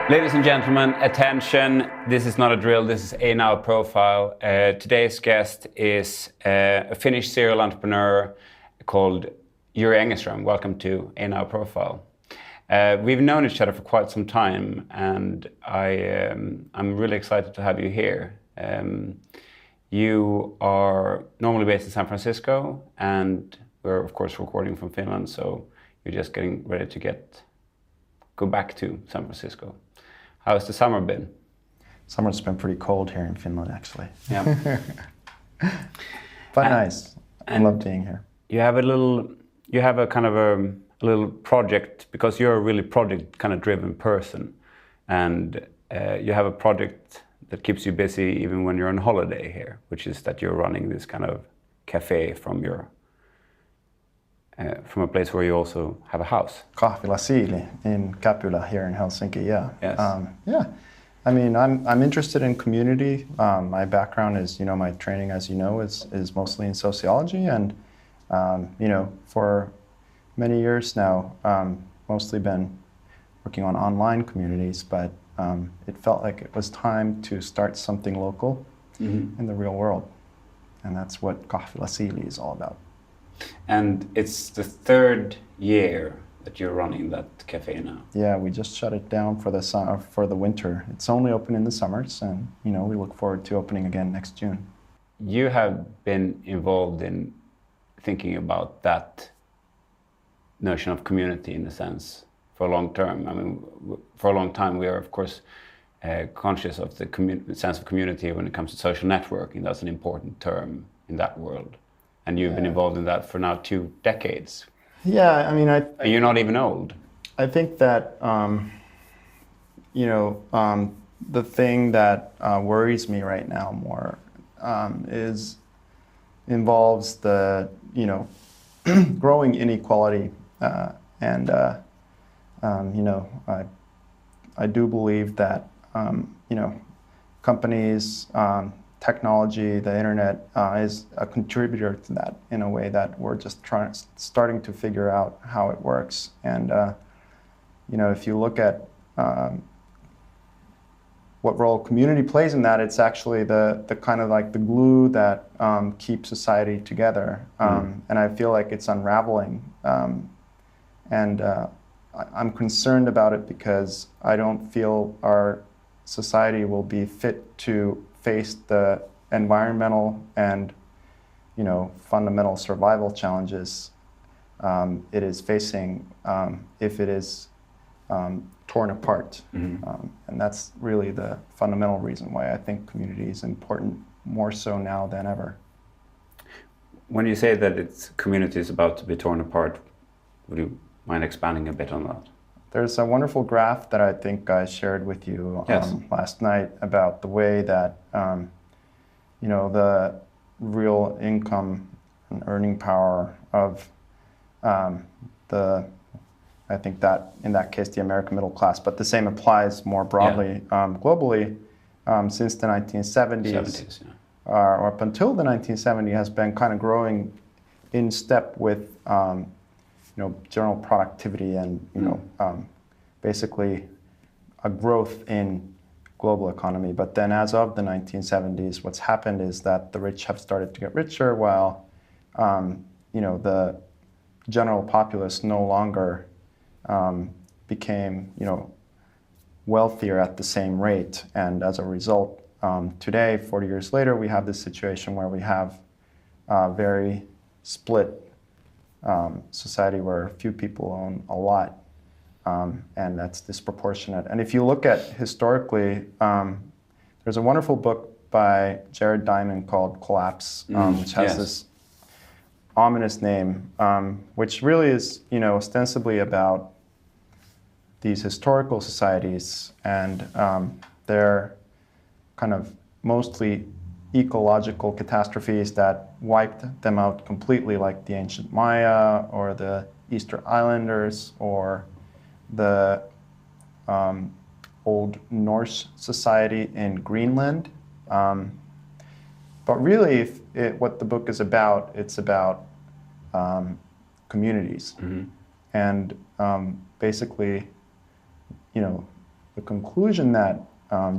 Ladies and gentlemen, attention. This is not a drill, this is ANOW profile. Today's guest is a Finnish serial entrepreneur called Jyri Engeström. Welcome to ANOW profile. We've known each other for quite some time, and I'm really excited to have you here. You are normally based in San Francisco, and we're of course recording from Finland, so you're just getting ready to go back to San Francisco. How's the summer been? Summer's been pretty cold here in Finland, actually. Yeah. But nice. I love being here. You have a kind of a little project, because you're a really project kind of driven person, and you have a project that keeps you busy even when you're on holiday here, which is that you're running this kind of cafe from a place where you also have a house. Kahvila Siili in Käpylä here in Helsinki, yeah. Yes. Yeah. I mean, I'm interested in community. My background is, my training, as you know, is mostly in sociology, and, for many years now, mostly been working on online communities, but it felt like it was time to start something local in the real world. And that's what Kahvila Siili is all about. And it's the third year that you're running that cafe now. Yeah, we just shut it down for the winter. It's only open in the summers, and we look forward to opening again next June. You have been involved in thinking about that notion of community in a sense for a long term. I mean, for a long time we are of course conscious of the sense of community when it comes to social networking. That's an important term in that world. And you've been involved in that for now 2 decades. Yeah, I mean, you're not even old. I think that, the thing that worries me right now more involves the, growing inequality. I do believe that, companies, technology, the internet is a contributor to that in a way that we're just starting to figure out how it works. And if you look at what role community plays in that, it's actually the kind of like the glue that keeps society together. And I feel like it's unraveling. I'm concerned about it because I don't feel our society will be fit to face the environmental and, fundamental survival challenges it is facing if it is torn apart. And that's really the fundamental reason why I think community is important, more so now than ever. When you say that community is about to be torn apart, would you mind expanding a bit on that? There's a wonderful graph that I think I shared with you last night about the way that the real income and earning power of I think that in that case the American middle class, but the same applies more broadly globally since the 1970s. Or up until the 1970s has been kind of growing in step with general productivity and basically a growth in global economy. But then as of the 1970s, what's happened is that the rich have started to get richer while the general populace no longer became wealthier at the same rate. And as a result, today, 40 years later, we have this situation where we have a very split society where few people own a lot, and that's disproportionate. And if you look at historically, there's a wonderful book by Jared Diamond called Collapse, which has this ominous name, which really is, ostensibly about these historical societies and their kind of mostly ecological catastrophes that wiped them out completely, like the ancient Maya or the Easter Islanders or the old Norse society in Greenland. But really, what the book is about, it's about communities. And basically, the conclusion that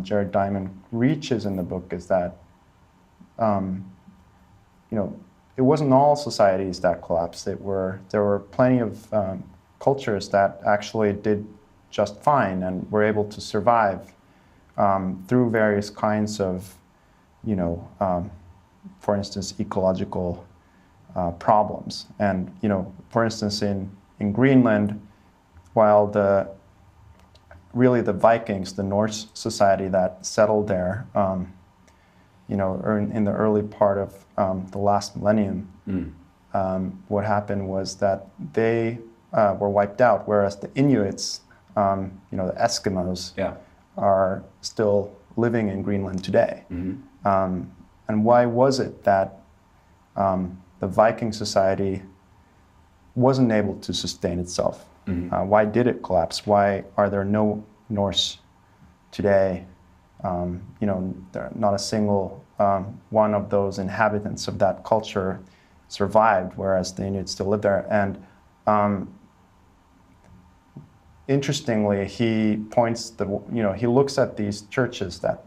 Jared Diamond reaches in the book is that it wasn't all societies that collapsed. There were plenty of cultures that actually did just fine and were able to survive through various kinds of, for instance, ecological problems. And for instance, in Greenland, while the Vikings, the Norse society that settled there, in the early part of the last millennium, what happened was that they were wiped out, whereas the Inuits, the Eskimos, are still living in Greenland today. And why was it that the Viking society wasn't able to sustain itself? Why did it collapse? Why are there no Norse today? Not a single one of those inhabitants of that culture survived, whereas the Inuit still live there. And interestingly, he points he looks at these churches that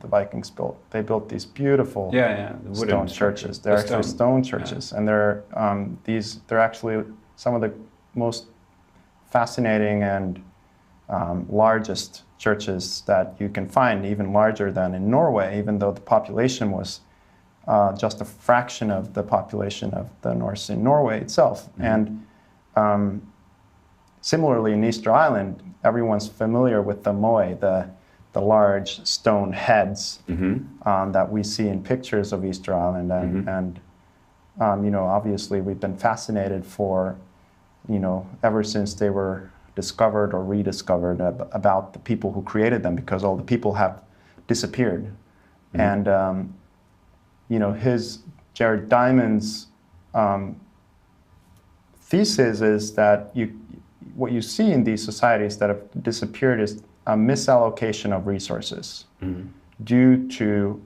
the Vikings built. They built these beautiful stone churches. They're actually stone churches, and they're actually some of the most fascinating and largest churches that you can find, even larger than in Norway, even though the population was just a fraction of the population of the Norse in Norway itself. And similarly, in Easter Island, everyone's familiar with the moai, the large stone heads that we see in pictures of Easter Island. And obviously we've been fascinated for, ever since they were discovered or rediscovered about the people who created them, because all the people have disappeared. And, Jared Diamond's thesis is that what you see in these societies that have disappeared is a misallocation of resources due to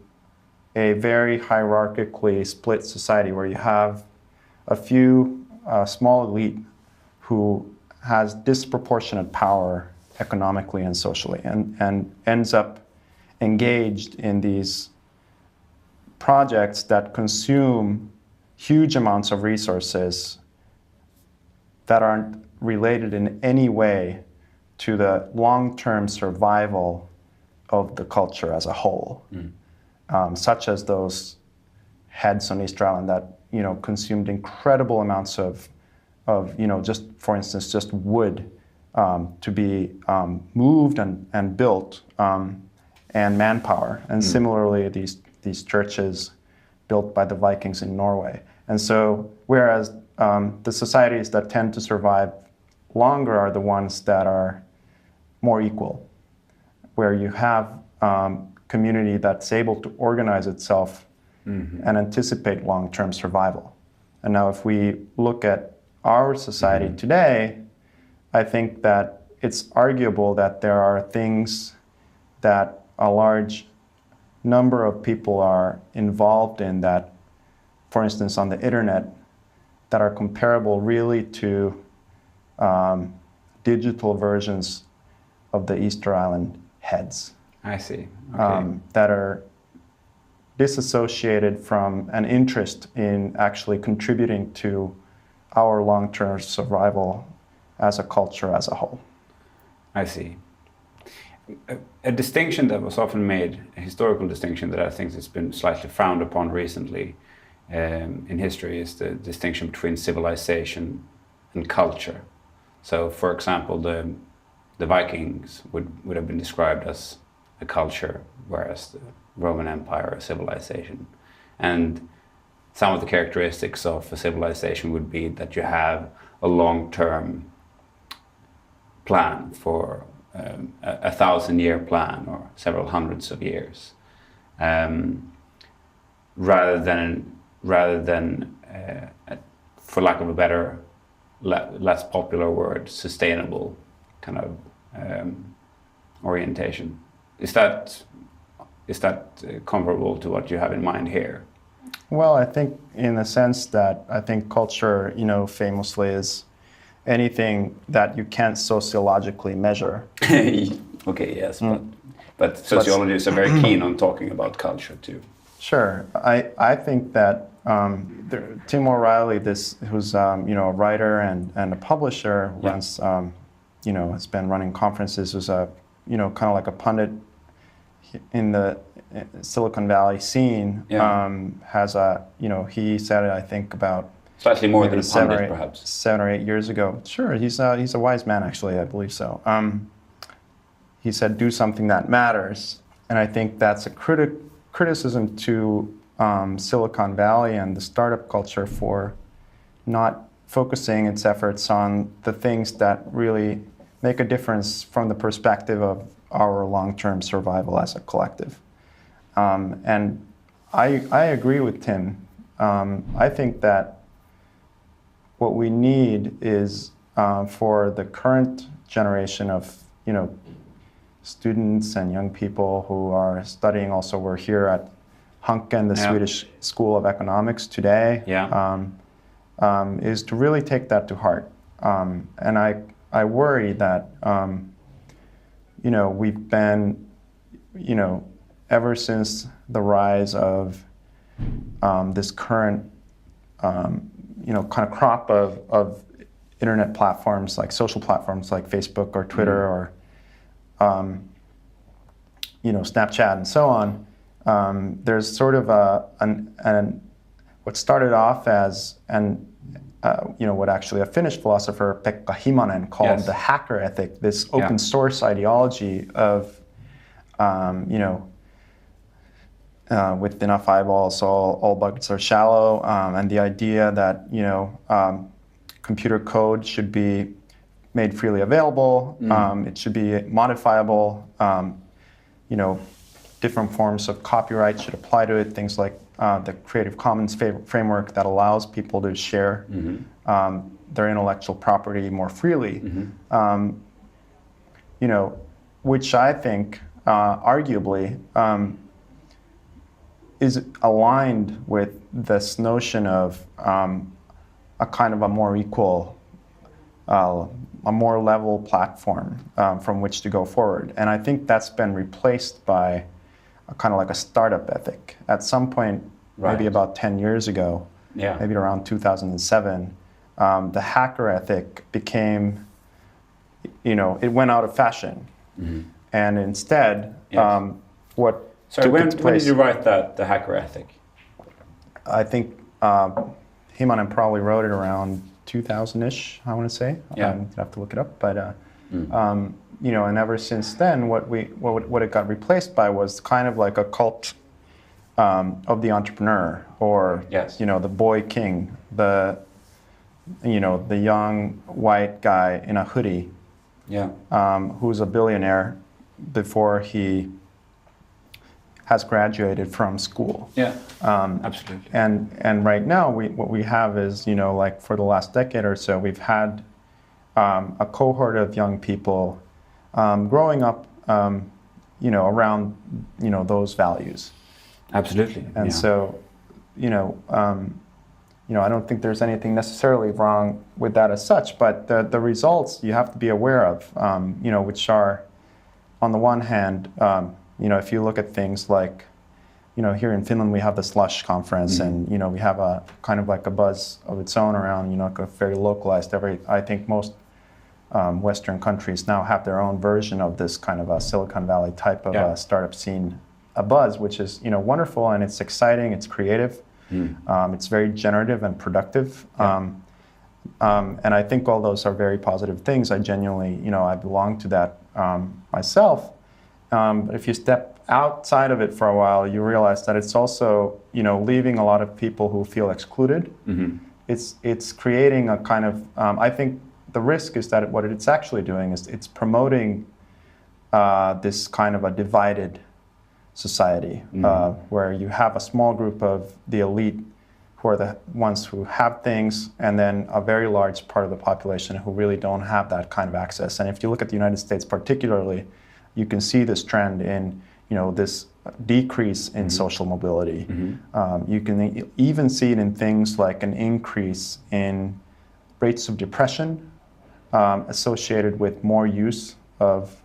a very hierarchically split society where you have a few small elite who has disproportionate power economically and socially, and ends up engaged in these projects that consume huge amounts of resources that aren't related in any way to the long-term survival of the culture as a whole, such as those heads on Easter Island that consumed incredible amounts of just, for instance, just wood to be moved and built, and manpower. And similarly, these churches built by the Vikings in Norway. And so, whereas the societies that tend to survive longer are the ones that are more equal, where you have community that's able to organize itself and anticipate long-term survival. And now if we look at our society today, I think that it's arguable that there are things that a large number of people are involved in that, for instance, on the internet, that are comparable really to digital versions of the Easter Island heads. I see. Okay. That are disassociated from an interest in actually contributing to our long-term survival as a culture as a whole. I see. A distinction that was often made, a historical distinction that I think has been slightly frowned upon recently in history, is the distinction between civilization and culture. So, for example, the Vikings would have been described as a culture, whereas the Roman Empire a civilization. And some of the characteristics of a civilization would be that you have a long-term plan for a 1,000-year plan or several hundreds of years, rather than for lack of a better, less popular word, sustainable kind of orientation. Is that comparable to what you have in mind here? Well, I think in the sense that I think culture, famously is anything that you can't sociologically measure. Okay, yes, but sociologists are very keen on talking about culture too. Sure, I think that Tim O'Reilly, who's a writer and a publisher, runs has been running conferences, was a kind of like a pundit in the Silicon Valley scene. Has he said it, I think, about slightly more than a pundit, perhaps 7 or 8 years ago. Sure, he's a wise man, actually. I believe so. He said, "Do something that matters," and I think that's a criticism to Silicon Valley and the startup culture for not focusing its efforts on the things that really make a difference from the perspective of our long-term survival as a collective. And I agree with Tim. I think that what we need is for the current generation of students and young people who are studying. Also, we're here at Hanken, the Swedish School of Economics today. Is to really take that to heart. And I worry that we've been ever since the rise of this current kind of crop of internet platforms, like social platforms like Facebook or Twitter or Snapchat and so on. There's sort of what started off as what actually a Finnish philosopher, Pekka Himanen, called the hacker ethic, this open source ideology of with enough eyeballs, all buckets are shallow, and the idea that computer code should be made freely available. It should be modifiable. Different forms of copyright should apply to it. Things like the Creative Commons framework that allows people to share their intellectual property more freely. Which I think arguably is aligned with this notion of a kind of a more equal, a more level platform from which to go forward. And I think that's been replaced by a kind of like a startup ethic. At some point, maybe about 10 years ago, maybe around 2007, the hacker ethic became, it went out of fashion. And instead, what Sorry, when did you write the hacker ethic? I think Himanen probably wrote it around 2000-ish, I want to say. I'd have to look it up. But, and ever since then, what it got replaced by was kind of like a cult of the entrepreneur, or, the boy king, the young white guy in a hoodie, who's a billionaire before he has graduated from school. Absolutely. And right now, what we have is, like for the last decade or so, we've had a cohort of young people growing up, around, those values. Absolutely. And so, I don't think there's anything necessarily wrong with that as such, but the results you have to be aware of, which are, on the one hand, if you look at things like, here in Finland we have the Slush conference, and we have a kind of like a buzz of its own around, very localized. I think most Western countries now have their own version of this kind of a Silicon Valley type of a startup scene, a buzz, which is wonderful, and it's exciting, it's creative, it's very generative and productive, and I think all those are very positive things. I genuinely, I belong to that myself. But if you step outside of it for a while, you realize that it's also, leaving a lot of people who feel excluded. It's creating a kind of, I think the risk is that what it's actually doing is it's promoting this kind of a divided society, where you have a small group of the elite who are the ones who have things, and then a very large part of the population who really don't have that kind of access. And if you look at the United States particularly, you can see this trend in, this decrease in social mobility. You can even see it in things like an increase in rates of depression, associated with more use of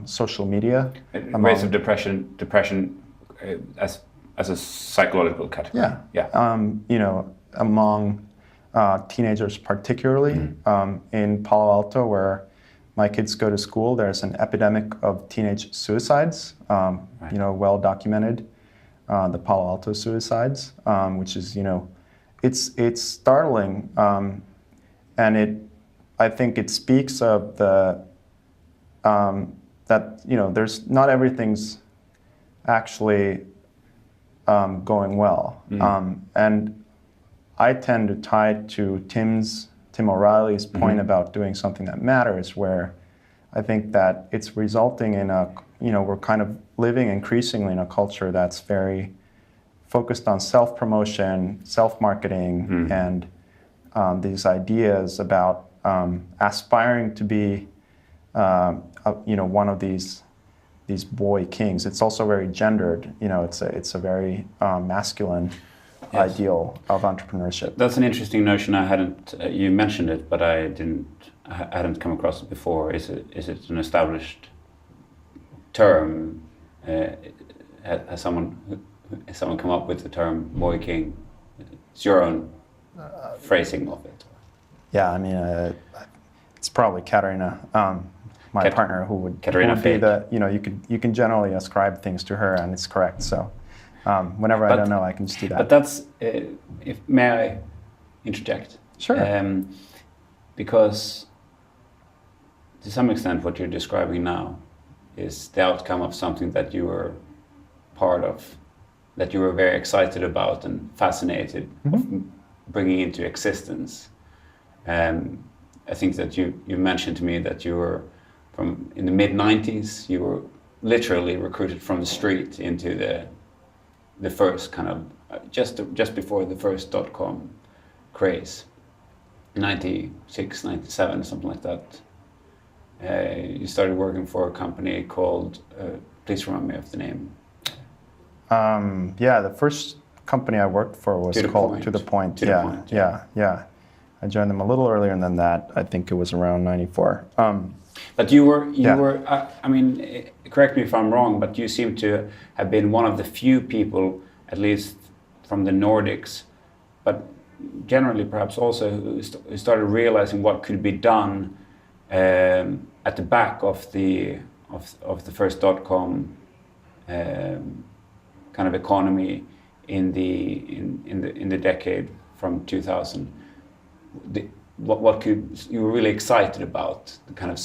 social media. Rates of depression as a psychological category. Yeah. Yeah. Among teenagers particularly. In Palo Alto, where my kids go to school, there's an epidemic of teenage suicides, well documented, the Palo Alto suicides, which is, it's startling, and I think it speaks of that there's not everything's actually going well, and I tend to tie it to Tim O'Reilly's point about doing something that matters, where I think that it's resulting in we're kind of living increasingly in a culture that's very focused on self-promotion, self-marketing, and these ideas about aspiring to be, one of these boy kings. It's also very gendered. It's a very masculine ideal of entrepreneurship. That's an interesting notion. I hadn't. You mentioned it, but I hadn't come across it before. Is it an established term? Has someone come up with the term "boy king"? It's your own phrasing of it. Yeah, I mean, it's probably Katarina, my partner, who would be the. You can generally ascribe things to her, and it's correct. So. Whenever I don't know, I can just do that. But that's, may I interject? Sure. Because to some extent what you're describing now is the outcome of something that you were part of, that you were very excited about and fascinated of bringing into existence. I think that you mentioned to me that you were in the mid-90s, you were literally recruited from the street into the first kind of, just before the first .com craze, 96, 97, something like that. You started working for a company called, please remind me of the name. The first company I worked for was called To The Point. Yeah. I joined them a little earlier than that. I think it was around 94. But you were. I mean, correct me if I'm wrong, but you seem to have been one of the few people, at least from the Nordics, but generally perhaps also who started realizing what could be done at the back of the first .com kind of economy in the decade from 2000. What you were really excited about, the kind of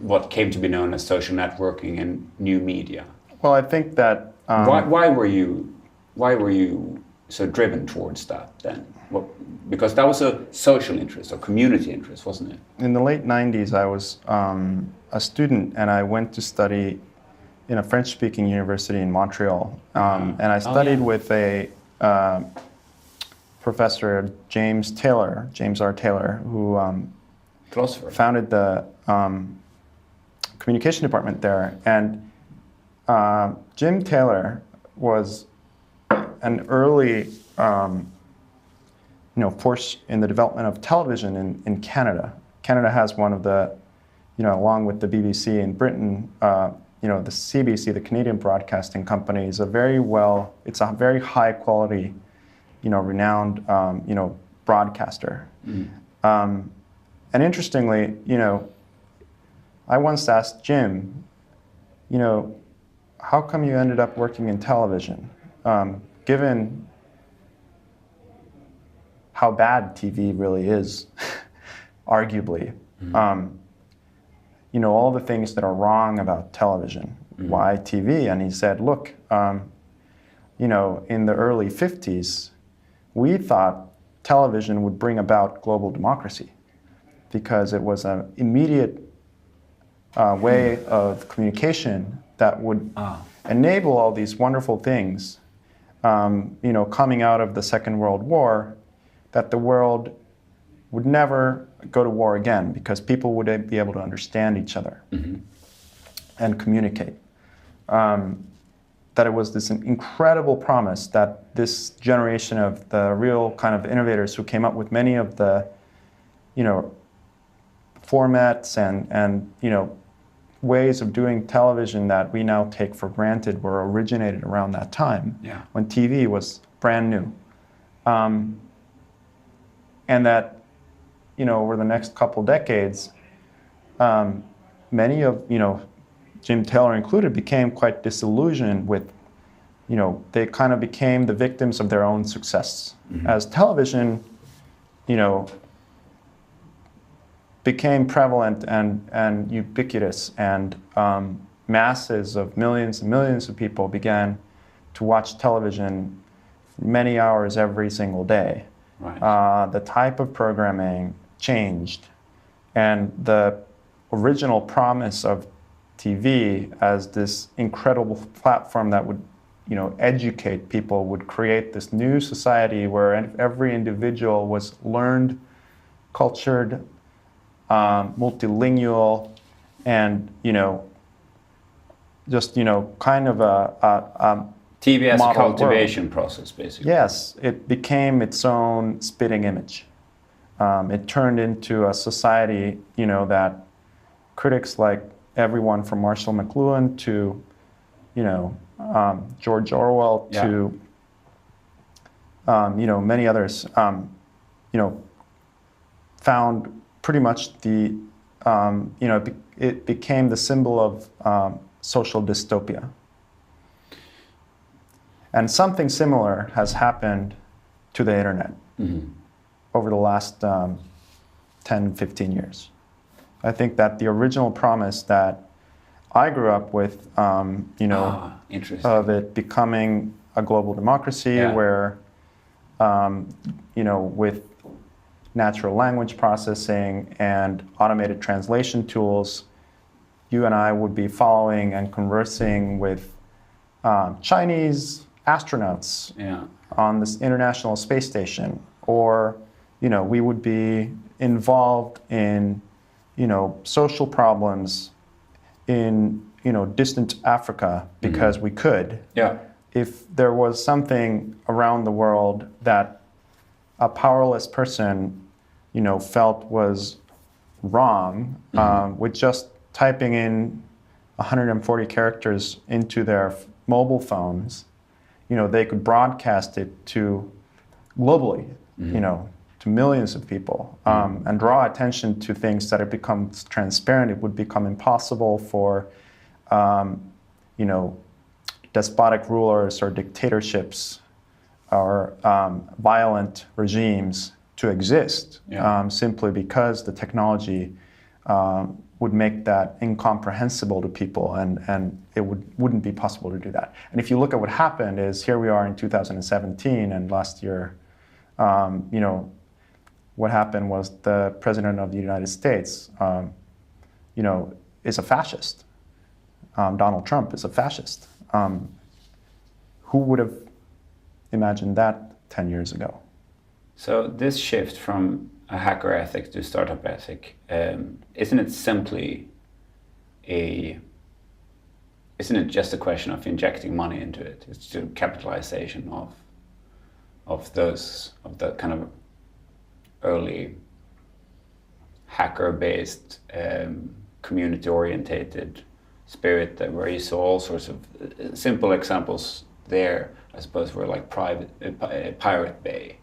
what came to be known as social networking and new media? Well, I think that why were you so driven towards that then? Because that was a social interest or community interest, wasn't it? In the late 90s, I was a student, and I went to study in a French-speaking university in Montreal, and I studied with a Professor James R. Taylor, who founded the communication department there. And Jim Taylor was an early force in the development of television in Canada. Canada has one of the, along with the BBC in Britain, the CBC, the Canadian Broadcasting Company, is it's a very high quality, renowned, broadcaster. And interestingly, I once asked Jim, how come you ended up working in television, given how bad TV really is, arguably. All the things that are wrong about television, why TV? And he said, look, in the early 50s, we thought television would bring about global democracy because it was an immediate way of communication that would enable all these wonderful things, coming out of the Second World War, that the world would never go to war again because people would be able to understand each other and communicate. That it was this incredible promise that this generation of the real kind of innovators who came up with many of the, formats and ways of doing television that we now take for granted were originated around that time, when TV was brand new. And that, over the next couple decades, many of, Jim Taylor included, became quite disillusioned with, they kind of became the victims of their own success. As television, became prevalent and ubiquitous, and masses of millions and millions of people began to watch television many hours every single day. Right. The type of programming changed, and the original promise of TV as this incredible platform that would, educate people, would create this new society where every individual was learned, cultured, multilingual, and just kind of a TV as a cultivation world. process, basically. Yes, it became its own spitting image. It turned into a society, that critics like everyone from Marshall McLuhan to, George Orwell to, many others, found pretty much the, it became the symbol of social dystopia. And something similar has happened to the internet over the last 10, 15 years. I think that the original promise that I grew up with, of it becoming a global democracy where, with natural language processing and automated translation tools, you and I would be following and conversing with Chinese astronauts on this International Space Station, or we would be involved in social problems in distant Africa because we could. If there was something around the world that a powerless person felt was wrong, with just typing in 140 characters into their mobile phones, they could broadcast it to globally, to millions of people, and draw attention to things that have become transparent. It would become impossible for, despotic rulers or dictatorships or violent regimes to exist, simply because the technology would make that incomprehensible to people, and it wouldn't be possible to do that. And if you look at what happened, is here we are in 2017, and last year, what happened was the President of the United States, is a fascist. Donald Trump is a fascist. Who would have imagined that 10 years ago? So this shift from a hacker ethic to startup ethic, isn't it just a question of injecting money into it? It's the capitalization of the kind of early hacker-based, community-orientated spirit where you saw all sorts of simple examples there, I suppose, were like Pirate Bay.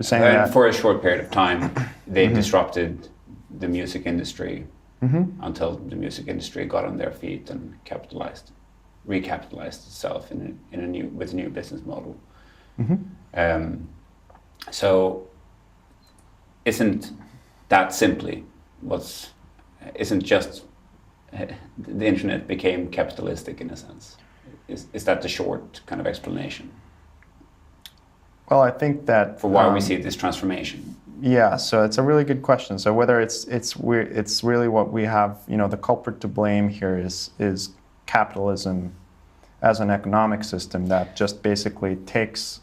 For a short period of time, they disrupted the music industry until the music industry got on their feet and recapitalized itself with a new business model. So, isn't that simply isn't just the internet became capitalistic in a sense? Is that the short kind of explanation? Well, I think that for why we see this transformation. Yeah, so it's a really good question. So whether it's really what we have, the culprit to blame here is capitalism as an economic system that just basically takes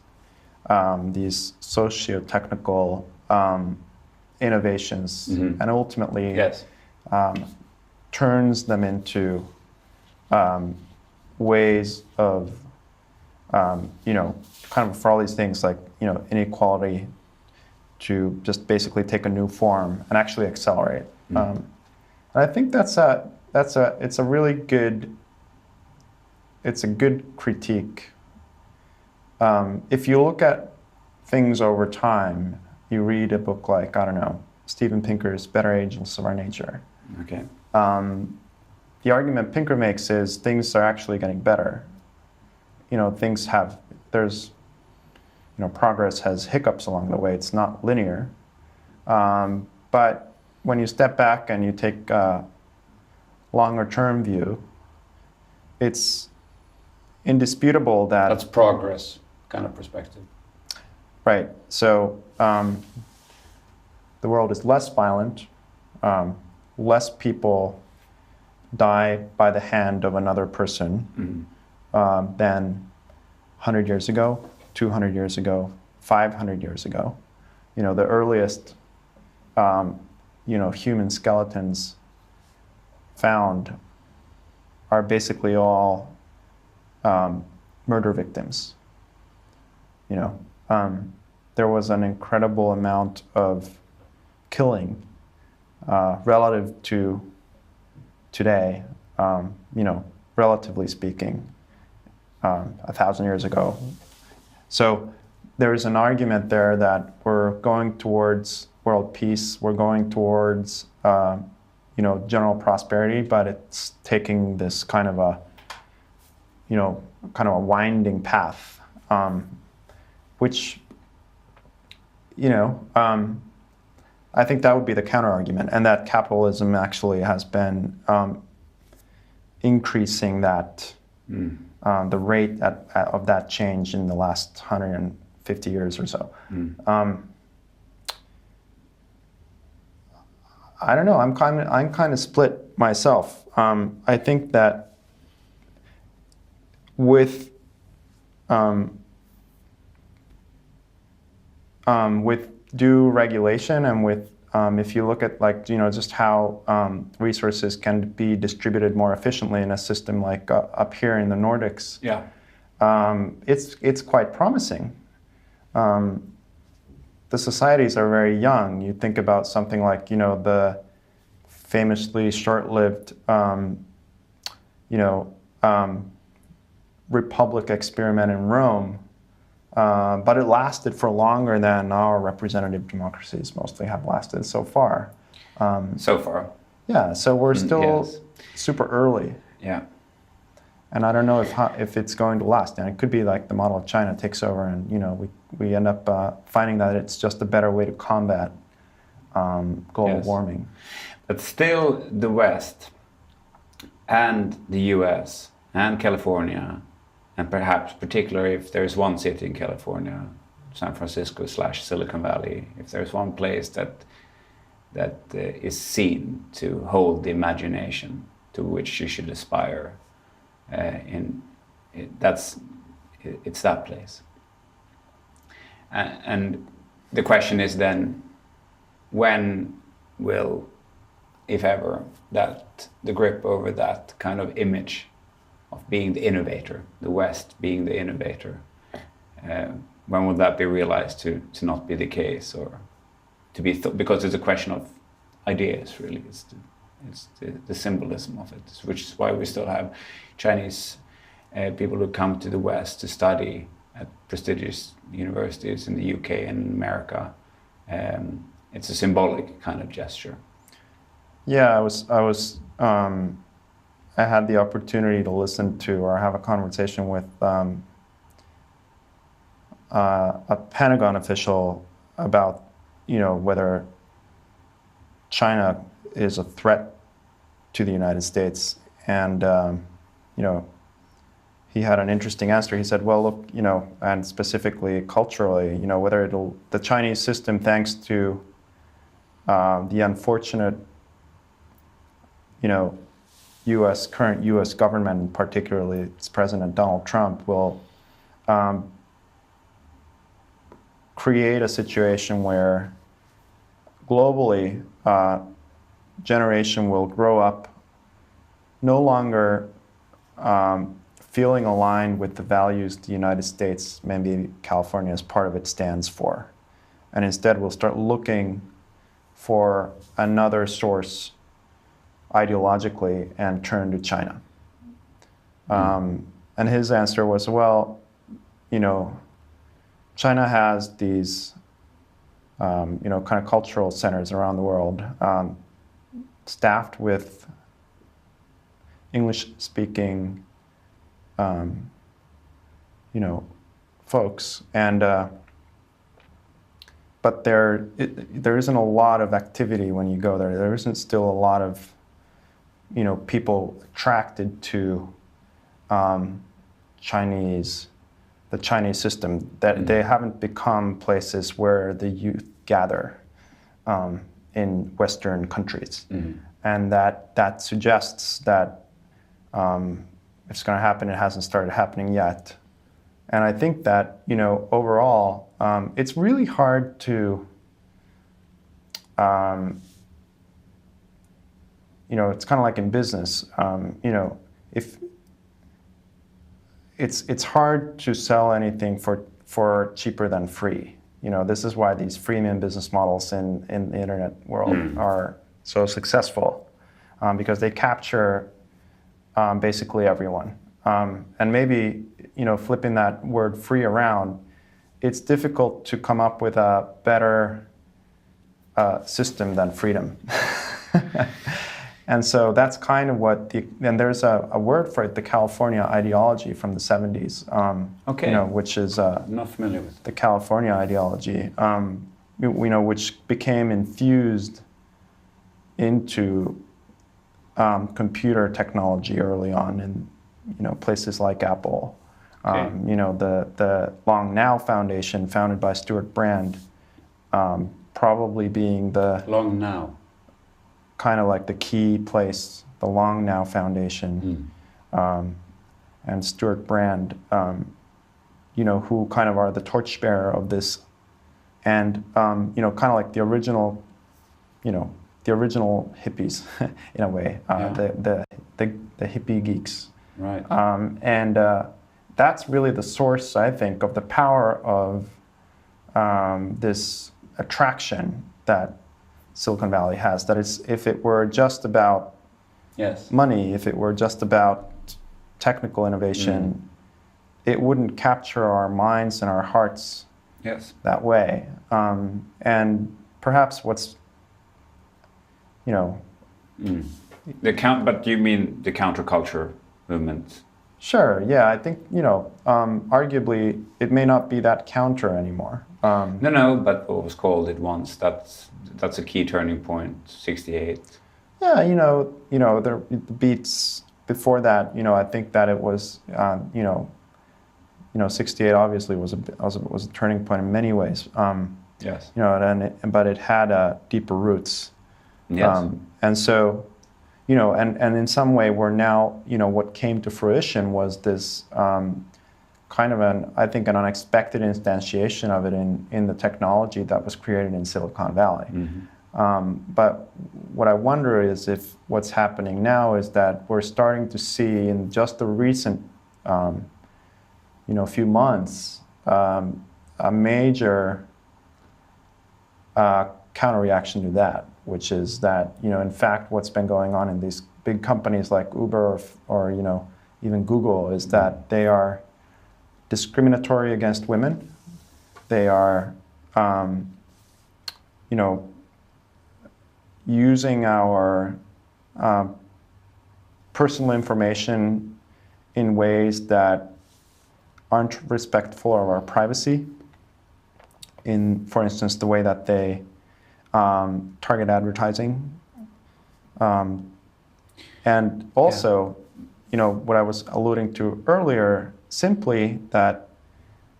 these socio-technical innovations and ultimately turns them into ways of, kind of for all these things like, inequality, to just basically take a new form and actually accelerate. And I think it's a really good, it's a good critique. If you look at things over time, you read a book like, I don't know, Steven Pinker's Better Agents of Our Nature. Okay. The argument Pinker makes is things are actually getting better. Progress has hiccups along the way. It's not linear. But when you step back and you take a longer term view, it's indisputable that... That's progress kind of perspective. Right. So the world is less violent. Less people die by the hand of another person than 100 years ago, 200 years ago, 500 years ago. The earliest human skeletons found are basically all murder victims. There was an incredible amount of killing relative to today, relatively speaking, 1,000 years ago. So there's an argument there that we're going towards world peace, we're going towards general prosperity, but it's taking this kind of a winding path, which I think that would be the counter argument, and that capitalism actually has been increasing that the rate of that change in the last 150 years or so. I don't know. I'm kind of split myself. I think that with due regulation and with if you look at just how resources can be distributed more efficiently in a system like up here in the Nordics, it's quite promising. The societies are very young. You think about something like the famously short-lived Republic experiment in Rome. But it lasted for longer than our representative democracies mostly have lasted so far. So far? Yeah, so we're still super early. Yeah. And I don't know if it's going to last. And it could be like the model of China takes over and we end up finding that it's just a better way to combat global warming. But still the West and the US and California, and perhaps particularly if there's one city in California, San Francisco / Silicon Valley, if there's one place that is seen to hold the imagination to which you should aspire, it's that place. And the question is then, when will, if ever, that the grip over that kind of image of being the innovator, the West being the innovator, when will that be realized to not be the case, or to be because it's a question of ideas, really. It's the symbolism of it, which is why we still have Chinese people who come to the West to study at prestigious universities in the UK and in America. It's a symbolic kind of gesture. Yeah, I had the opportunity to listen to or have a conversation with a Pentagon official about, whether China is a threat to the United States. And, he had an interesting answer. He said, well, look, and specifically culturally, whether the Chinese system, thanks to the unfortunate, current U.S. government, and particularly its President Donald Trump, will create a situation where globally generation will grow up no longer feeling aligned with the values the United States, maybe California as part of it, stands for. and instead we'll start looking for another source ideologically and turn to China. And his answer was, well, China has these, kind of cultural centers around the world, staffed with English-speaking, folks, and but there isn't a lot of activity when you go there. There isn't still a lot of, people attracted to the Chinese system. That they haven't become places where the youth gather in Western countries, and that suggests that it's going to happen. It hasn't started happening yet. And I think that, overall, it's really hard to, it's kind of like in business, if it's hard to sell anything for cheaper than free. This is why these freemium business models in the internet world are so successful, because they capture basically everyone. And maybe, flipping that word free around, it's difficult to come up with a better system than freedom. And so that's kind of what and there's a word for it, the California ideology from the 70s, which is not familiar with the California ideology, which became infused into computer technology early on in places like Apple. The Long Now Foundation, founded by Stuart Brand, probably being the Long Now, kind of like the key place, the Long Now Foundation, and Stuart Brand, who kind of are the torchbearer of this, and kind of like the original, the original hippies in a way, the hippie geeks. Right. And that's really the source, I think, of the power of this attraction that Silicon Valley has. That is, if it were just about money, if it were just about technical innovation, it wouldn't capture our minds and our hearts that way. And perhaps what's, But you mean the counterculture movement? Sure, yeah, I think, arguably it may not be that counter anymore. No, but what was called it once, that's a key turning point, 68. Yeah, the beats before that, I think that it was, 68 obviously was a turning point in many ways. Yes. But it had deeper roots. Yes. And so, and in some way we're now, what came to fruition was this kind of an unexpected instantiation of it in the technology that was created in Silicon Valley. But what I wonder is if what's happening now is that we're starting to see in just the recent, few months, a major counter-reaction to that, which is that, in fact, what's been going on in these big companies like Uber or even Google is that they are discriminatory against women. They are, using our personal information in ways that aren't respectful of our privacy. In, for instance, the way that they target advertising. And also, what I was alluding to earlier, simply that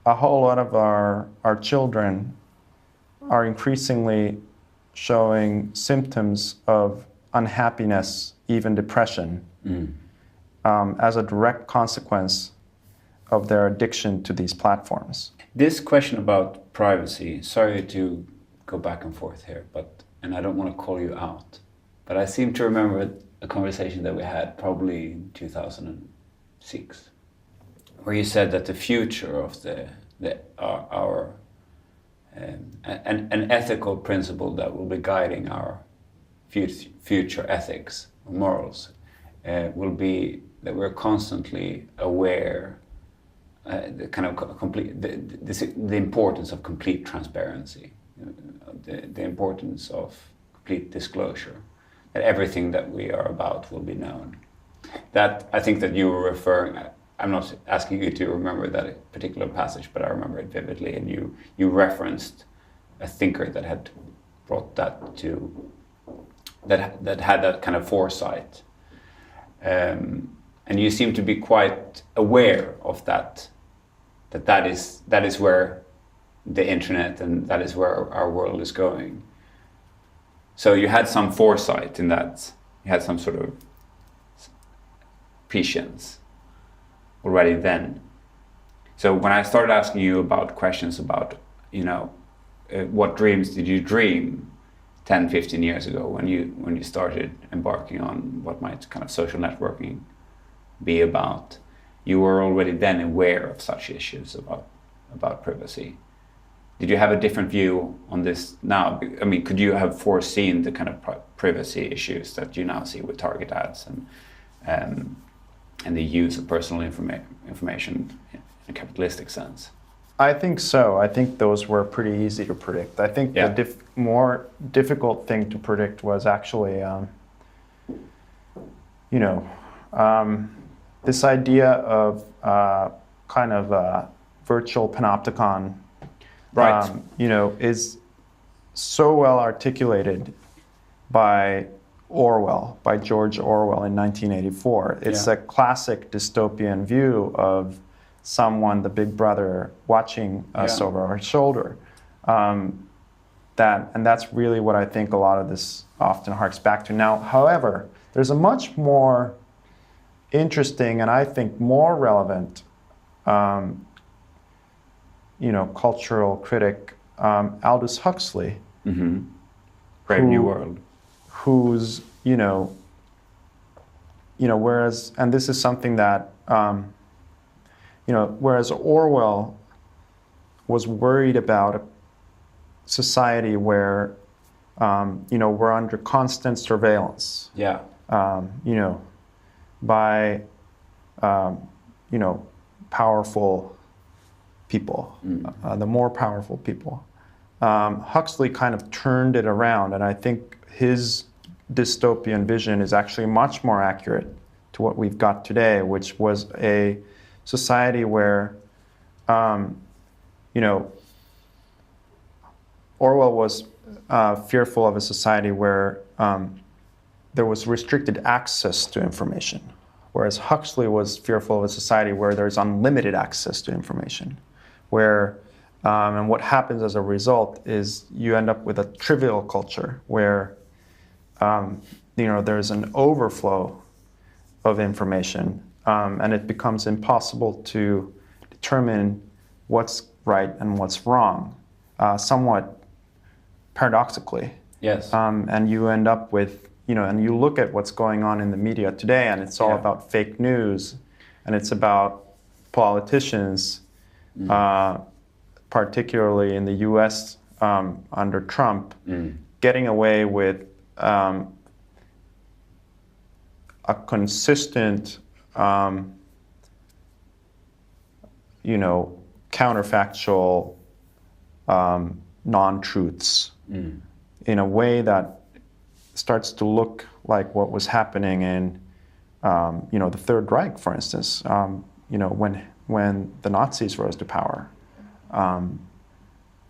a whole lot of our children are increasingly showing symptoms of unhappiness, even depression, as a direct consequence of their addiction to these platforms. This question about privacy, sorry to go back and forth here, and I don't want to call you out, but I seem to remember a conversation that we had probably in 2006, where you said that the future of our an ethical principle that will be guiding our future ethics, morals, will be that we're constantly aware the kind of the importance of complete transparency, the importance of complete disclosure, that everything that we are about will be known. That I think that you were referring. I'm not asking you to remember that particular passage, but I remember it vividly, and you referenced a thinker that had brought that to that had that kind of foresight, and you seem to be quite aware of that is where the internet and that is where our world is going. So you had some foresight in that. You had some sort of prescience already then. So when I started asking you about questions about, what dreams did you dream 10, 15 years ago when you started embarking on what might kind of social networking be about, you were already then aware of such issues about privacy. Did you have a different view on this now? I mean, could you have foreseen the kind of privacy issues that you now see with target ads and the use of personal information in a capitalistic sense? I think so. I think those were pretty easy to predict. I think the more difficult thing to predict was actually, this idea of kind of a virtual panopticon, right? Is so well articulated by George Orwell in 1984. It's a classic dystopian view of someone, the big brother, watching us over our shoulder. That's really what I think a lot of this often harks back to. Now, however, there's a much more interesting and I think more relevant, cultural critic, Aldous Huxley, Brave New World, who's whereas, and this is something that whereas Orwell was worried about a society where we're under constant surveillance. By powerful people, the more powerful people. Huxley kind of turned it around, and I think his dystopian vision is actually much more accurate to what we've got today, which was a society where, Orwell was fearful of a society where there was restricted access to information, whereas Huxley was fearful of a society where there's unlimited access to information, where and what happens as a result is you end up with a trivial culture where there's an overflow of information, and it becomes impossible to determine what's right and what's wrong, somewhat paradoxically. Yes. And you end up with, and you look at what's going on in the media today, and it's all about fake news, and it's about politicians, particularly in the US under Trump, getting away with a consistent, counterfactual non-truths in a way that starts to look like what was happening in, the Third Reich, for instance, when the Nazis rose to power.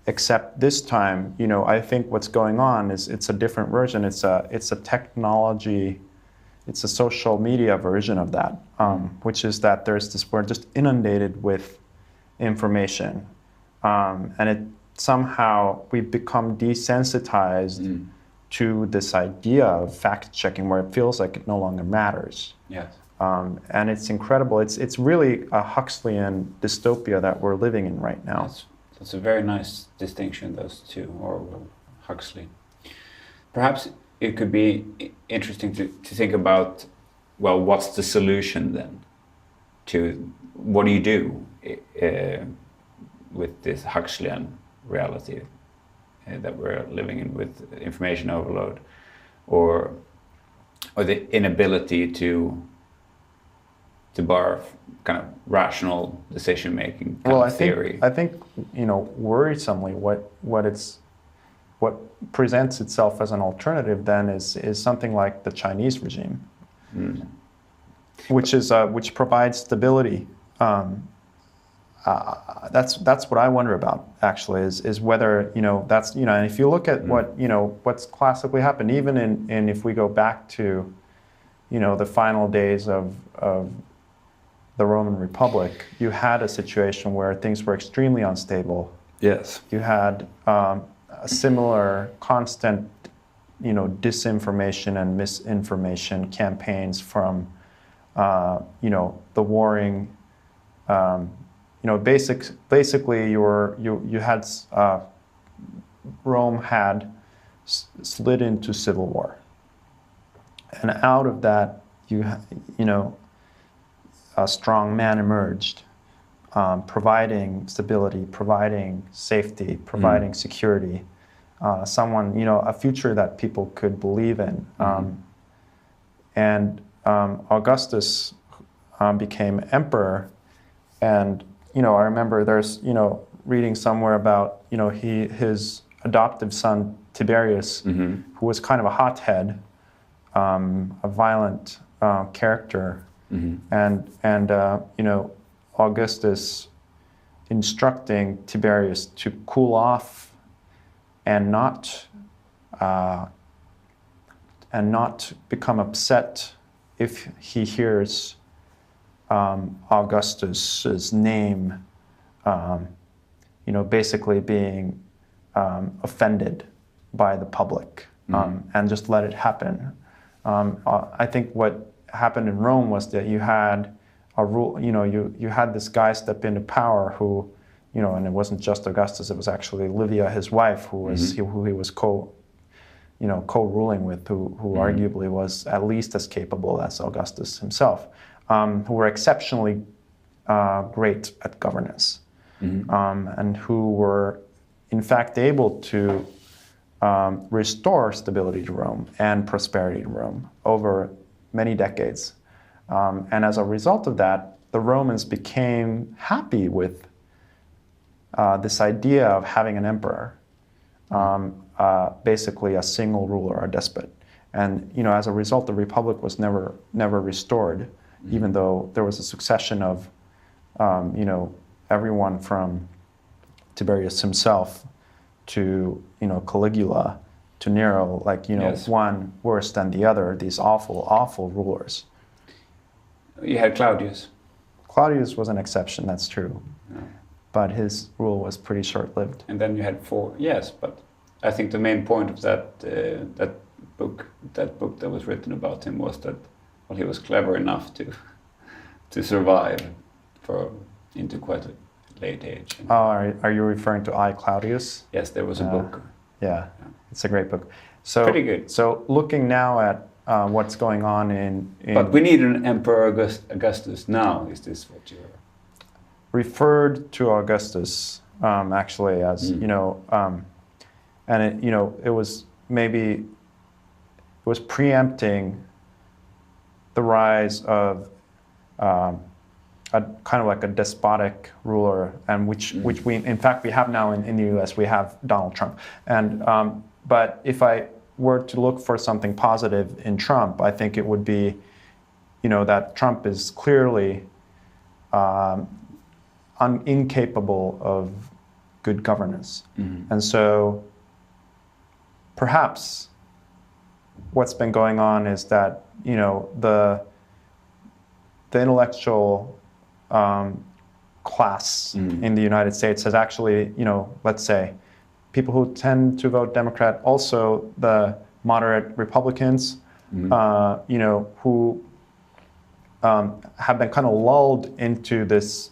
Except this time, I think what's going on is it's a different version. It's a technology, it's a social media version of that, which is that we're just inundated with information, and it somehow we've become desensitized to this idea of fact-checking, where it feels like it no longer matters. Yes. And it's incredible. It's really a Huxleyan dystopia that we're living in right now. That's a very nice distinction, those two, or Huxley. Perhaps it could be interesting to think about, well, what's the solution then? What do you do with this Huxleyan reality? that we're living in with information overload, or the inability to borrow kind of rational decision making kind of theory. I think worrisomely what presents itself as an alternative then is something like the Chinese regime, which provides stability. That's what I wonder about actually is whether that's and if you look at what's classically happened, even in if we go back to the final days of the Roman Republic, you had a situation where things were extremely unstable. Yes. You had a similar constant disinformation and misinformation campaigns from the warring. Basically, you had Rome had slid into civil war, and out of that, a strong man emerged, providing stability, providing safety, providing security, someone a future that people could believe in, and Augustus became emperor, and I remember there's reading somewhere about his adoptive son Tiberius, who was kind of a hothead, a violent character, and Augustus instructing Tiberius to cool off and not become upset if he hears Augustus's name, basically being offended by the public, and just let it happen. I think what happened in Rome was that you had a rule. You had this guy step into power who, and it wasn't just Augustus. It was actually Livia, his wife, who he was co-ruling with, who arguably was at least as capable as Augustus himself. Who were exceptionally great at governance, and who were, in fact, able to restore stability to Rome and prosperity to Rome over many decades. And as a result of that, the Romans became happy with this idea of having an emperor, basically a single ruler, a despot. And as a result, the Republic was never restored. Even though there was a succession of, everyone from Tiberius himself to, Caligula to Nero, one worse than the other, these awful, awful rulers. You had Claudius. Claudius was an exception, that's true. Yeah. But his rule was pretty short-lived. And then you had four, yes, but I think the main point of that book that was written about him was that he was clever enough to survive into quite a late age. Are you referring to I, Claudius? Yes, there was a book. Yeah, it's a great book. So pretty good. So looking now at what's going on in But we need an Emperor Augustus now. Is this what you're referred to Augustus actually as and it was preempting the rise of a kind of like a despotic ruler, and which we in fact we have now in the U.S. We have Donald Trump, and but if I were to look for something positive in Trump, I think it would be, that Trump is clearly incapable of good governance, and so perhaps what's been going on is that the intellectual class in the United States has actually, let's say, people who tend to vote Democrat, also the moderate Republicans, who have been kind of lulled into this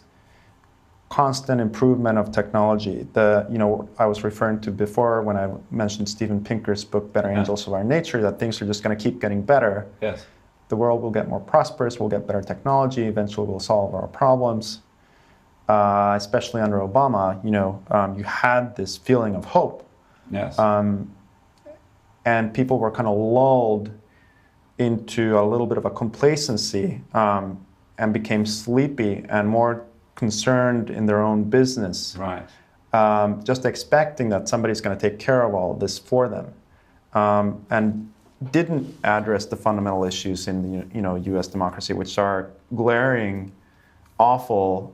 constant improvement of technology. I was referring to before when I mentioned Steven Pinker's book, Better Angels of Our Nature, that things are just going to keep getting better. Yes. The world will get more prosperous, we'll get better technology, eventually we'll solve our problems. Especially under Obama, you had this feeling of hope Yes. And people were kind of lulled into a little bit of a complacency and became sleepy and more concerned in their own business. Right. Just expecting that somebody's going to take care of all of this for them, and didn't address the fundamental issues in the U.S. democracy, which are glaring, awful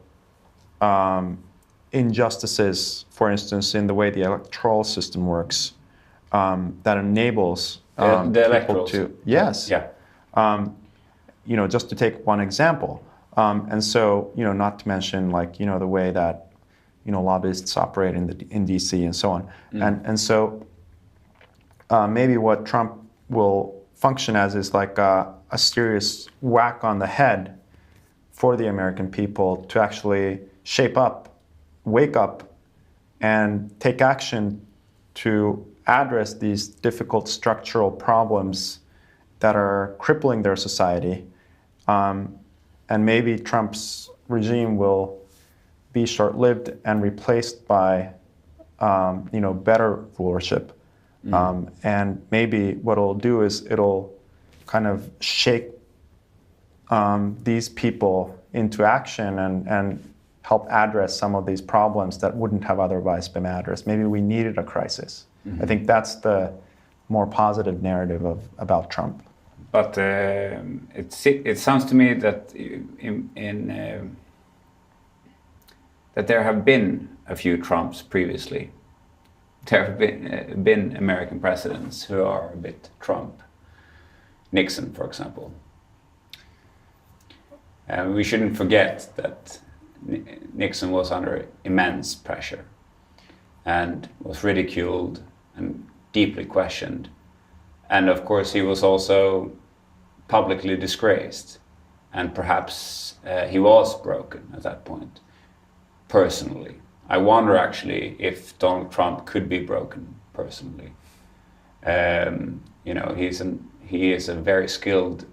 injustices, for instance, in the way the electoral system works, that enables the people electoral to yes, yeah, just to take one example, and so not to mention the way that lobbyists operate in DC and so on, and so maybe what Trump will function as is like a serious whack on the head for the American people to actually shape up, wake up, and take action to address these difficult structural problems that are crippling their society. And maybe Trump's regime will be short-lived and replaced by better rulership. And maybe what it'll do is it'll kind of shake these people into action and help address some of these problems that wouldn't have otherwise been addressed. Maybe we needed a crisis. I think that's the more positive narrative about Trump. But it sounds to me that that there have been a few Trumps previously. There have been American presidents who are a bit Trump. Nixon, for example. We shouldn't forget that Nixon was under immense pressure and was ridiculed and deeply questioned. And of course, he was also publicly disgraced. And perhaps he was broken at that point, personally. I wonder actually if Donald Trump could be broken personally. He is a very skilled.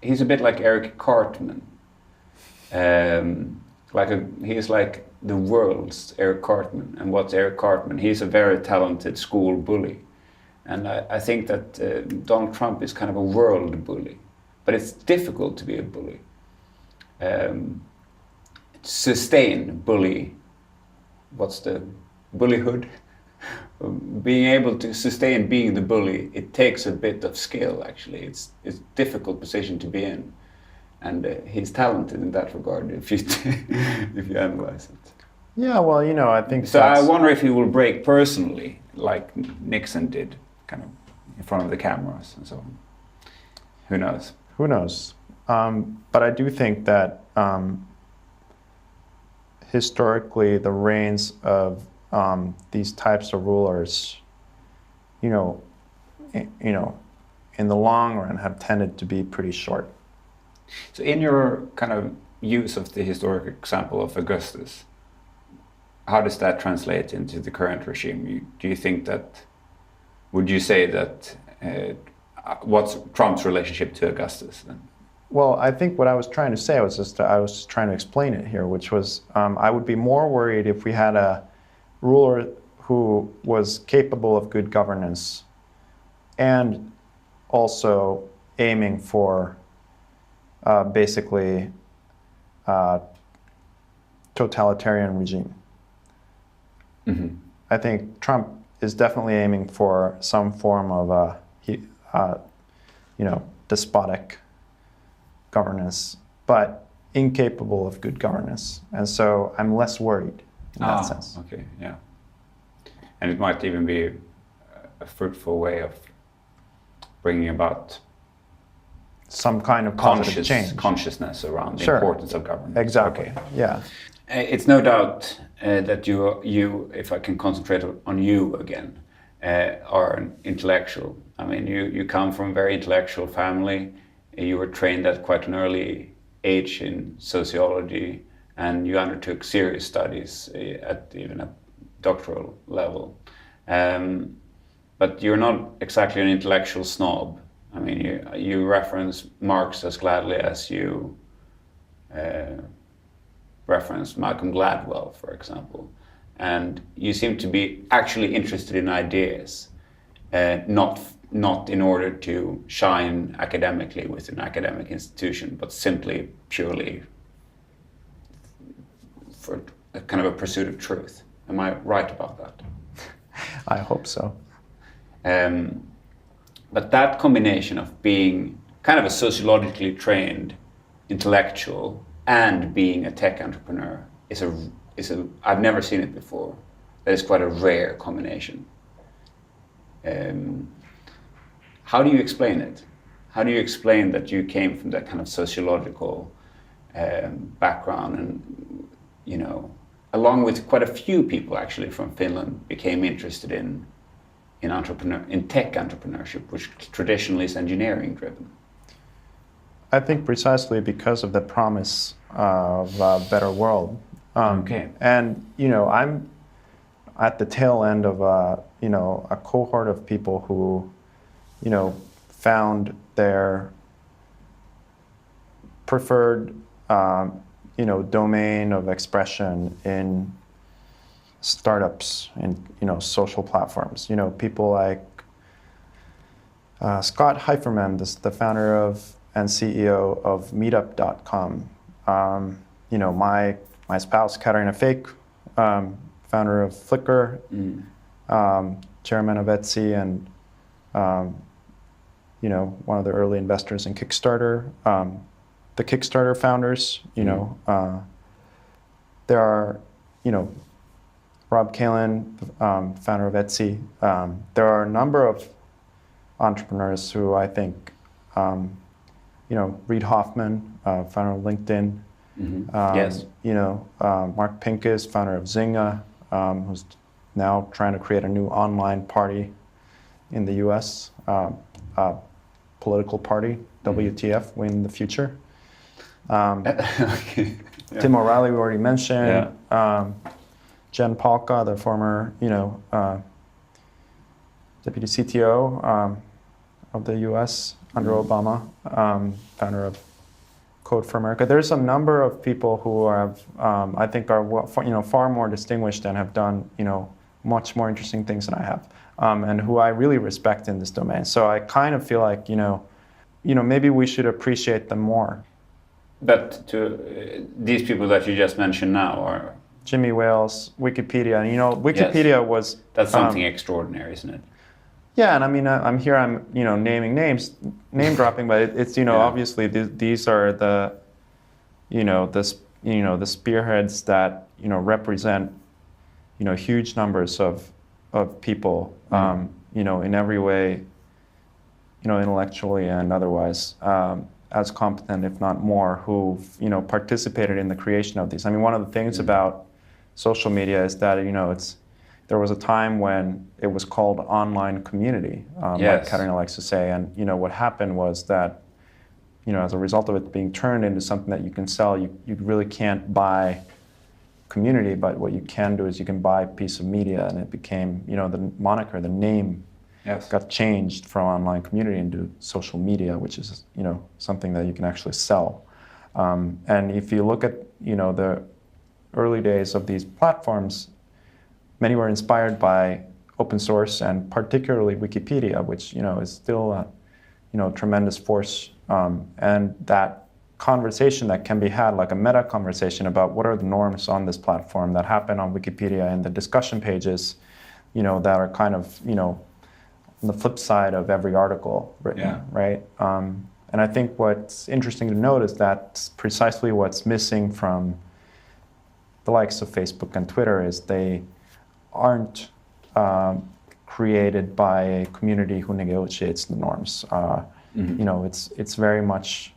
He's a bit like Eric Cartman. He's like the world's Eric Cartman. And what's Eric Cartman? He's a very talented school bully. And I think that Donald Trump is kind of a world bully. But it's difficult to be a bully. Sustain bully. What's the bullyhood? Being able to sustain being the bully, it takes a bit of skill, actually. It's a difficult position to be in. And he's talented in that regard, if you analyze it. Yeah, well, I think so. I wonder if he will break personally, like Nixon did, kind of in front of the cameras and so on. Who knows? Who knows? But I do think that historically, the reigns of these types of rulers, in the long run, have tended to be pretty short. So, in your kind of use of the historic example of Augustus, how does that translate into the current regime? Do you think that? Would you say that? What's Trump's relationship to Augustus then? Well, I think what I was trying to say I was just trying to explain it here, which was I would be more worried if we had a ruler who was capable of good governance and also aiming for basically totalitarian regime. Mm-hmm. I think Trump is definitely aiming for some form of despotic governance, but incapable of good governance. And so I'm less worried in that sense. Okay, yeah. And it might even be a fruitful way of bringing about some kind of positive change. Consciousness around the importance of governance. Exactly, okay. Yeah. It's no doubt that you, if I can concentrate on you again, are an intellectual. I mean, you come from a very intellectual family. You were trained at quite an early age in sociology, and you undertook serious studies at even a doctoral level. But you're not exactly an intellectual snob. I mean, you reference Marx as gladly as you reference Malcolm Gladwell, for example. and you seem to be actually interested in ideas, not in order to shine academically with an academic institution, but simply purely for a kind of a pursuit of truth. Am I right about that? I hope so. But that combination of being kind of a sociologically trained intellectual and being a tech entrepreneur is a I've never seen it before. That is quite a rare combination. How do you explain it? How do you explain that you came from that kind of sociological background and, you know, along with quite a few people actually from Finland became interested in tech entrepreneurship, which traditionally is engineering driven? I think precisely because of the promise of a better world. Okay. And, you know, I'm at the tail end of a cohort of people who, you know, found their preferred, domain of expression in startups and, you know, social platforms. You know, people like Scott Heiferman, the founder of and CEO of Meetup.com. You know, my spouse, Katarina Fake, founder of Flickr, chairman of Etsy, and you know, one of the early investors in Kickstarter. The Kickstarter founders, you know, there are, you know, Rob Kalin, founder of Etsy. There are a number of entrepreneurs who I think, you know, Reid Hoffman, founder of LinkedIn. Yes. You know, Mark Pincus, founder of Zynga, who's now trying to create a new online party in the U.S., political party, WTF, win the future. Okay. Yeah. Tim O'Reilly, we already mentioned. Yeah. Jen Palka, the former, you know, deputy CTO of the U.S. under Obama, founder of Code for America. There's a number of people who have, I think, are far more distinguished and have done, you know, much more interesting things than I have, and who I really respect in this domain. So I kind of feel like, you know, maybe we should appreciate them more. But to these people that you just mentioned now are Jimmy Wales, Wikipedia, and you know, Wikipedia was that's something extraordinary, isn't it? Yeah, and I mean, I'm you know, naming names, name dropping, but it's you know, obviously these are the, you know, the spearheads that, you know, represent, you know, huge numbers of people, you know, in every way, you know, intellectually and otherwise, as competent, if not more, who've, you know, participated in the creation of these. I mean, one of the things about social media is that, you know, there was a time when it was called online community, like Katarina likes to say, and, you know, what happened was that, you know, as a result of it being turned into something that you can sell, you really can't buy community, but what you can do is you can buy a piece of media, and it became, you know, the moniker, the name got changed from online community into social media, which is, you know, something that you can actually sell. And if you look at, you know, the early days of these platforms, many were inspired by open source and particularly Wikipedia, which, you know, is still a, you know, tremendous force. And that conversation that can be had, like a meta conversation about what are the norms on this platform that happen on Wikipedia and the discussion pages, you know, that are kind of, you know, on the flip side of every article written, right? And I think what's interesting to note is that's precisely what's missing from the likes of Facebook and Twitter is they aren't created by a community who negotiates the norms. You know, it's very much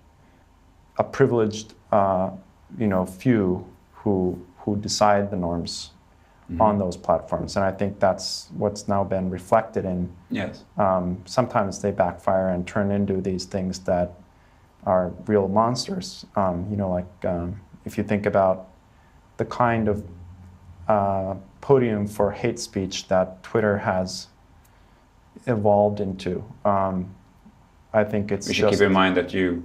a privileged, you know, few who decide the norms on those platforms, and I think that's what's now been reflected in. Sometimes they backfire and turn into these things that are real monsters. You know, like if you think about the kind of podium for hate speech that Twitter has evolved into. I think it's We should keep in mind that you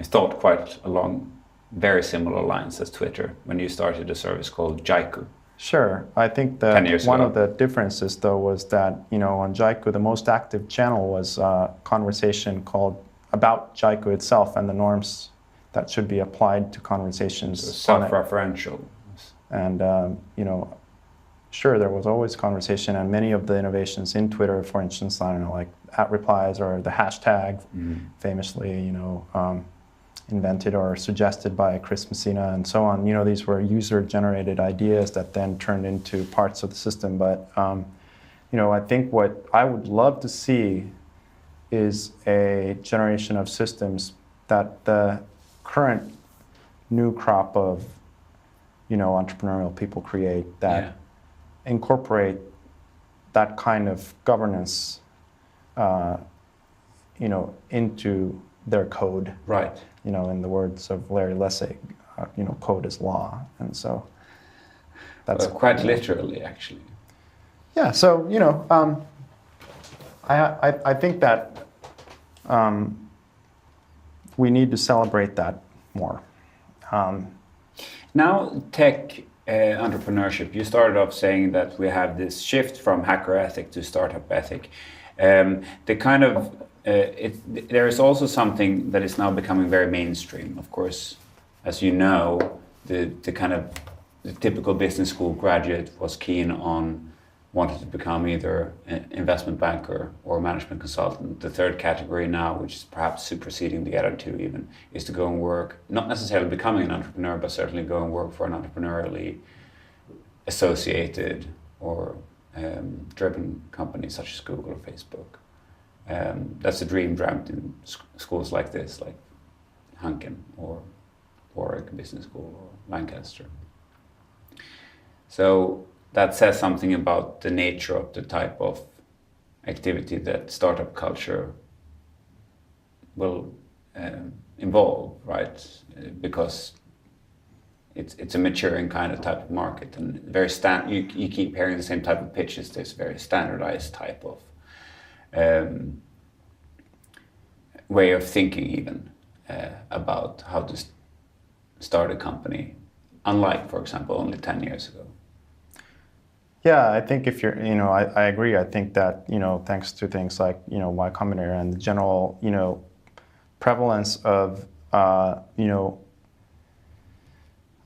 thought quite along very similar lines as Twitter when you started a service called Jyri. Sure. I think that one of the differences, though, was that, on Jaiku, the most active channel was a conversation called about Jaiku itself and the norms that should be applied to conversations. So self-referential. And, sure, there was always conversation, and many of the innovations in Twitter, for instance, I don't know, like @replies or the hashtag, famously, invented or suggested by Chris Messina and so on. These were user-generated ideas that then turned into parts of the system. But, I think what I would love to see is a generation of systems that the current new crop of, entrepreneurial people create that incorporate that kind of governance, into their code. Right. In the words of Larry Lessig, code is law, and so that's quite literally, actually. Yeah. So I think that we need to celebrate that more. Now, tech entrepreneurship. You started off saying that we have this shift from hacker ethic to startup ethic. There is also something that is now becoming very mainstream. Of course, as you know, the typical business school graduate was keen on wanting to become either an investment banker or management consultant. The third category now, which is perhaps superseding the other two even, is to go and work, not necessarily becoming an entrepreneur, but certainly go and work for an entrepreneurially associated or driven company such as Google or Facebook. That's a dream dreamt in schools like this, like Hanken or Warwick Business School or Lancaster. So that says something about the nature of the type of activity that startup culture will involve, right? Because it's a maturing kind of type of market, and very you keep hearing the same type of pitches. This very standardized type of way of thinking, even about how to start a company, unlike, for example, only 10 years ago. Yeah, I think if you're, I agree. I think that, thanks to things like, Y Combinator and the general, prevalence of,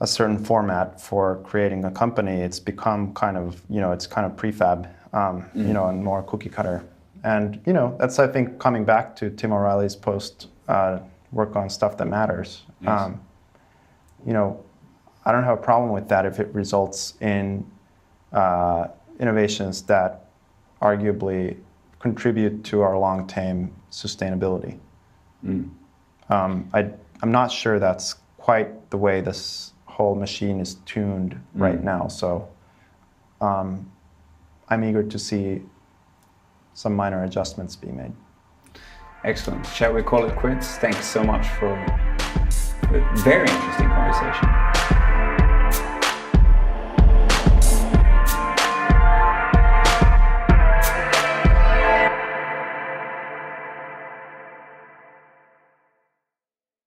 a certain format for creating a company, it's become kind of, it's kind of prefab, and more cookie cutter. And, that's, I think, coming back to Tim O'Reilly's post, work on stuff that matters. Yes. I don't have a problem with that if it results in innovations that arguably contribute to our long-term sustainability. I'm not sure that's quite the way this whole machine is tuned right now. So I'm eager to see some minor adjustments being made. Excellent. Shall we call it quits? Thanks so much for a very interesting conversation.